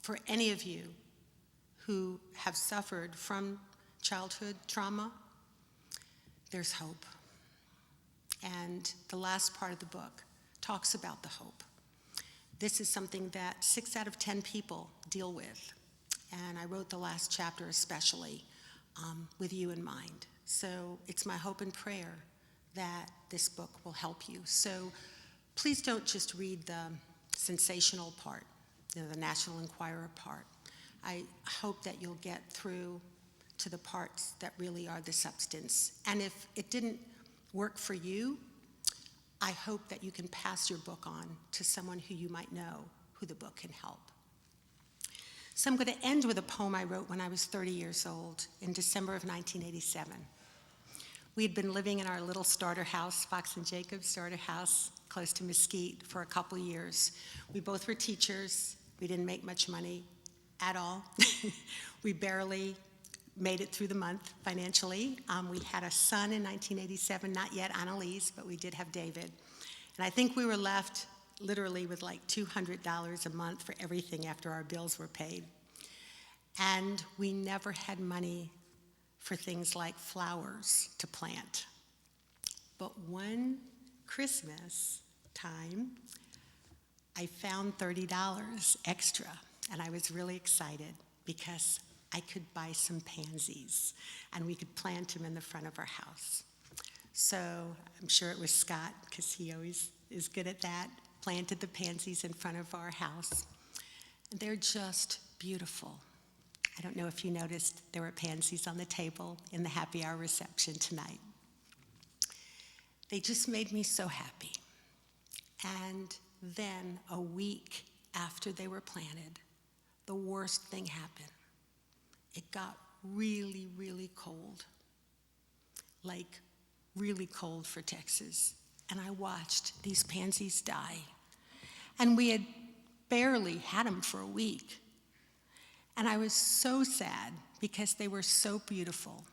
for any of you who have suffered from childhood trauma, there's hope. And the last part of the book talks about the hope. This is something that 6 out of 10 people deal with. And I wrote the last chapter especially with you in mind. So it's my hope and prayer that this book will help you. So please don't just read the sensational part, the National Enquirer part. I hope that you'll get through to the parts that really are the substance. And if it didn't work for you, I hope that you can pass your book on to someone who you might know who the book can help. So I'm going to end with a poem I wrote when I was 30 years old in December of 1987. We had been living in our little starter house, Fox and Jacobs starter house, close to Mesquite for a couple years. We both were teachers. We didn't make much money at all. We barely made it through the month financially. We had a son in 1987, not yet Annalise, but we did have David. And I think we were left literally with like $200 a month for everything after our bills were paid. And we never had money for things like flowers to plant. But one Christmas time, I found $30 extra, and I was really excited because I could buy some pansies, and we could plant them in the front of our house. So I'm sure it was Scott, because he always is good at that, planted the pansies in front of our house. And they're just beautiful. I don't know if you noticed, there were pansies on the table in the happy hour reception tonight. They just made me so happy. And then a week after they were planted, the worst thing happened. It got really, really cold, like really cold for Texas. And I watched these pansies die. And we had barely had them for a week. And I was so sad because they were so beautiful.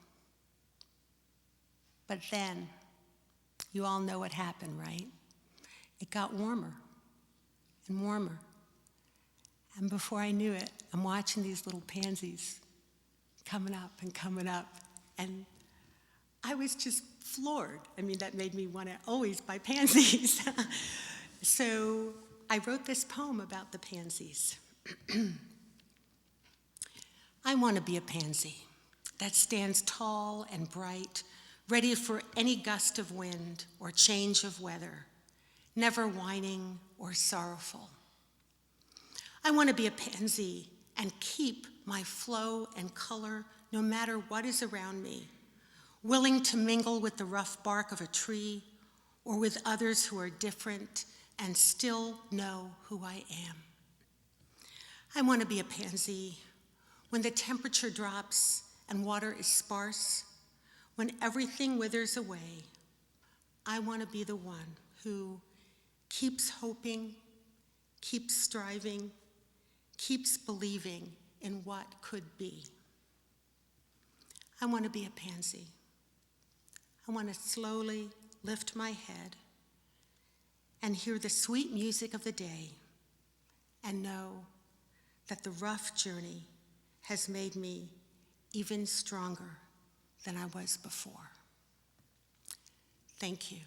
But then, you all know what happened, right? It got warmer and warmer. And before I knew it, I'm watching these little pansies coming up and coming up. And I was just floored. I mean, that made me want to always buy pansies. So I wrote this poem about the pansies. I want to be a pansy that stands tall and bright, ready for any gust of wind or change of weather, never whining or sorrowful. I want to be a pansy and keep my flow and color no matter what is around me, willing to mingle with the rough bark of a tree or with others who are different and still know who I am. I want to be a pansy when the temperature drops and water is sparse, when everything withers away. I want to be the one who keeps hoping, keeps striving, keeps believing in what could be. I want to be a pansy. I want to slowly lift my head and hear the sweet music of the day and know that the rough journey has made me even stronger than I was before. Thank you.